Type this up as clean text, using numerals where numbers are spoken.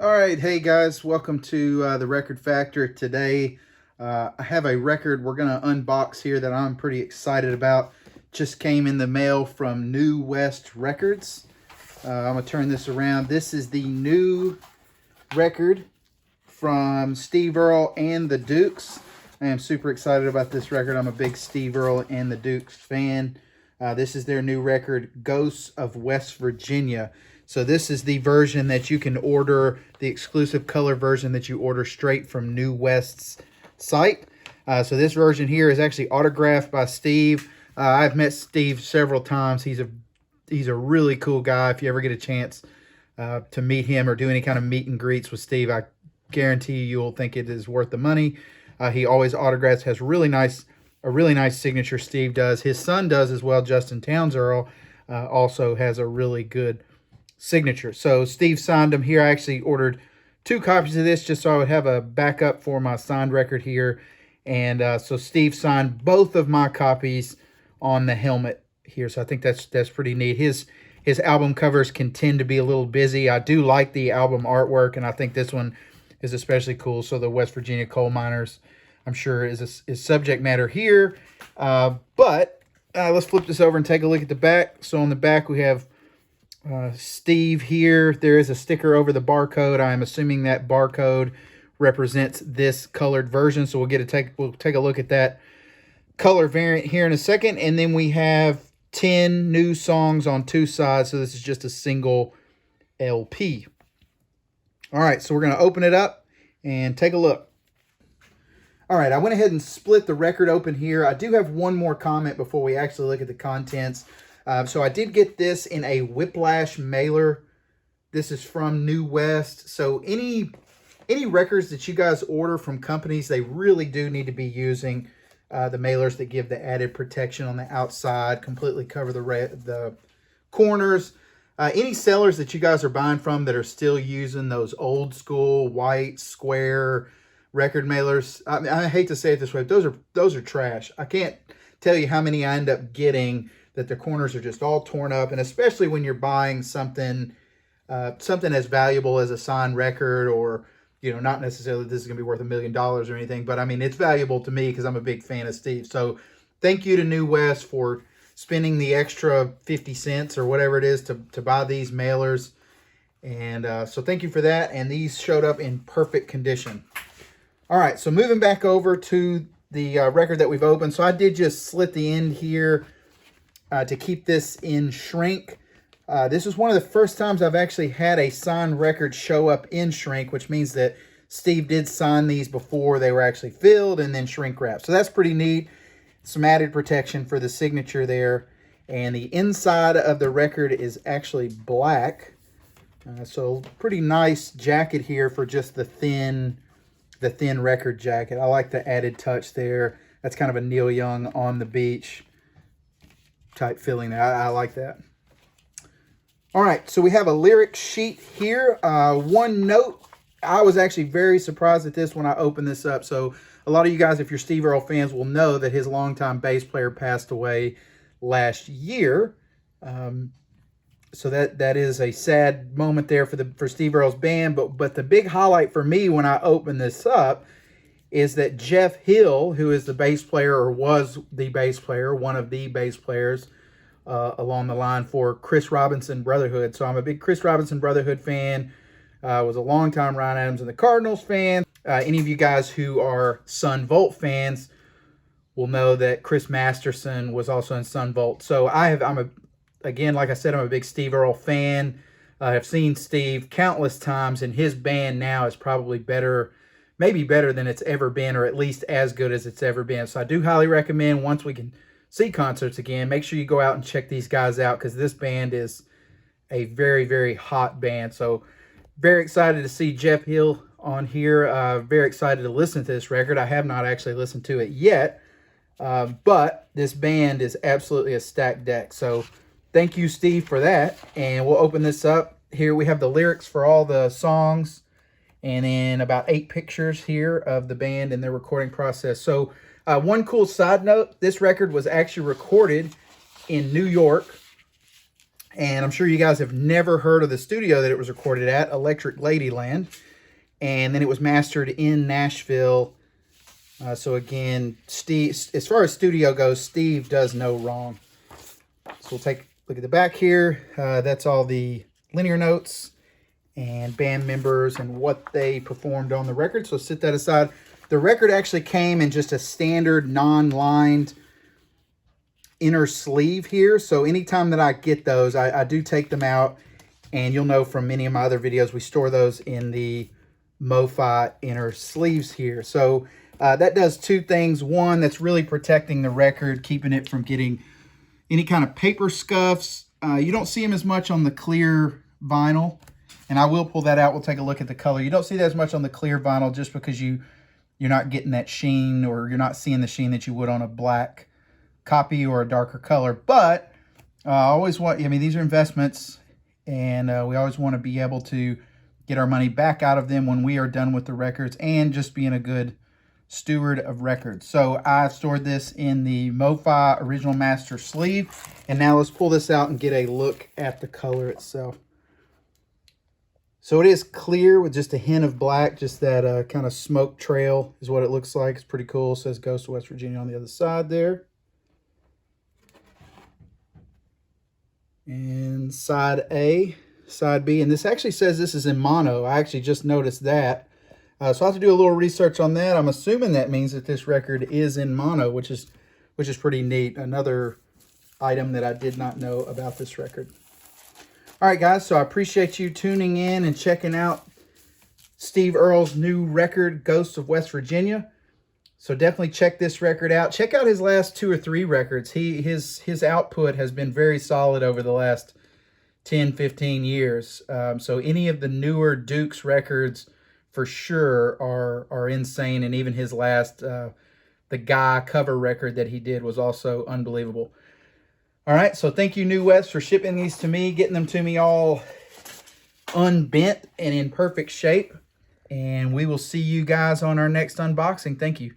All right, hey guys, welcome to the Record Factor. Today, I have a record we're going to unbox here that I'm pretty excited about. Just came in the mail from New West Records. I'm going to turn this around. This is the new record from Steve Earle and the Dukes. I am super excited about this record. I'm a big Steve Earle and the Dukes fan. This is their new record, Ghosts of West Virginia. So this is the version that you can order, the exclusive color version that you order straight from New West's site. So this version here is actually autographed by Steve. I've met Steve several times. He's a really cool guy. If you ever get a chance to meet him or do any kind of meet and greets with Steve, I guarantee you'll think it is worth the money. He always autographs, has a really nice signature. Steve does. His son does as well. Justin Towns Earle also has a really good signature. So Steve signed them here. I actually ordered 2 copies of this just so I would have a backup for my signed record here. And so Steve signed both of my copies on the helmet here. So I think that's pretty neat. His album covers can tend to be a little busy. I do like the album artwork, and I think this one is especially cool. So the West Virginia coal miners, I'm sure, is subject matter here. But let's flip this over and take a look at the back. So on the back we have Steve here. There is a sticker over the barcode. I'm assuming that barcode represents this colored version. So we'll take a look at that color variant here in a second. And then we have 10 new songs on 2 sides. So this is just a single LP. All right, so we're going to open it up and take a look. All right, I went ahead and split the record open here. I do have one more comment before we actually look at the contents. So I did get this in a Whiplash mailer. This is from New West. So any records that you guys order from companies, they really do need to be using the mailers that give the added protection on the outside, completely cover the corners. Any sellers that you guys are buying from that are still using those old school white square record mailers, I hate to say it this way, but those are trash. I can't tell you how many I end up getting that the corners are just all torn up, and especially when you're buying something as valuable as a signed record, or not necessarily this is going to be worth $1 million or anything, but I mean it's valuable to me because I'm a big fan of Steve. So thank you to New West for spending the extra 50 cents or whatever it is to buy these mailers. And so thank you for that. And these showed up in perfect condition. All right, so moving back over to the record that we've opened. So I did just slit the end here to keep this in shrink. This was one of the first times I've actually had a signed record show up in shrink, which means that Steve did sign these before they were actually filled and then shrink wrapped. So that's pretty neat. Some added protection for the signature there. And the inside of the record is actually black. So pretty nice jacket here for just the thin record jacket. I like the added touch there. That's kind of a Neil Young on the beach type feeling there. I like that. All right, so we have a lyric sheet here. One note, I was actually very surprised at this when I opened this up. So a lot of you guys, if you're Steve Earle fans, will know that his longtime bass player passed away last year. So that is a sad moment there for Steve Earle's band. But the big highlight for me when I opened this up is that Jeff Hill, who is the bass player, or was the bass player, one of the bass players along the line for Chris Robinson Brotherhood. So I'm a big Chris Robinson Brotherhood fan. Was a longtime Ryan Adams and the Cardinals fan. Any of you guys who are Sun Volt fans will know that Chris Masterson was also in Sun Volt. So again, like I said, I'm a big Steve Earle fan. I've seen Steve countless times, and his band now is probably better, maybe better than it's ever been, or at least as good as it's ever been. So I do highly recommend, once we can see concerts again, make sure you go out and check these guys out, because this band is a very, very hot band. So very excited to see Jeff Hill on here. Very excited to listen to this record. I have not actually listened to it yet, but this band is absolutely a stacked deck. So thank you, Steve, for that. And we'll open this up. Here we have the lyrics for all the songs, and then about 8 pictures here of the band and their recording process. So one cool side note, this record was actually recorded in New York. And I'm sure you guys have never heard of the studio that it was recorded at, Electric Ladyland. And then it was mastered in Nashville. So again, Steve, as far as studio goes, Steve does no wrong. So we'll take a look at the back here. That's all the linear notes and band members and what they performed on the record. So set that aside. The record actually came in just a standard non-lined inner sleeve here. So anytime that I get those, I do take them out. And you'll know from many of my other videos, we store those in the MoFi inner sleeves here. So that does two things. One, that's really protecting the record, keeping it from getting any kind of paper scuffs. You don't see them as much on the clear vinyl. And I will pull that out. We'll take a look at the color. You don't see that as much on the clear vinyl just because you're not getting that sheen, or you're not seeing the sheen that you would on a black copy or a darker color. But I always want, I mean, these are investments, and we always want to be able to get our money back out of them when we are done with the records, and just being a good steward of records. So I've stored this in the MoFi original master sleeve. And now let's pull this out and get a look at the color itself. So it is clear with just a hint of black, just that kind of smoke trail is what it looks like. It's pretty cool. It says Ghost of West Virginia on the other side there. And side A, side B. And this actually says this is in mono. I actually just noticed that. So I have to do a little research on that. I'm assuming that means that this record is in mono, which is pretty neat. Another item that I did not know about this record. All right, guys, so I appreciate you tuning in and checking out Steve Earle's new record, Ghosts of West Virginia. So definitely check this record out. Check out his last 2 or 3 records. His output has been very solid over the last 10, 15 years. So any of the newer Dukes records for sure are insane. And even his last, the Guy cover record that he did was also unbelievable. All right, so thank you, New West, for shipping these to me, getting them to me all unbent and in perfect shape. And we will see you guys on our next unboxing. Thank you.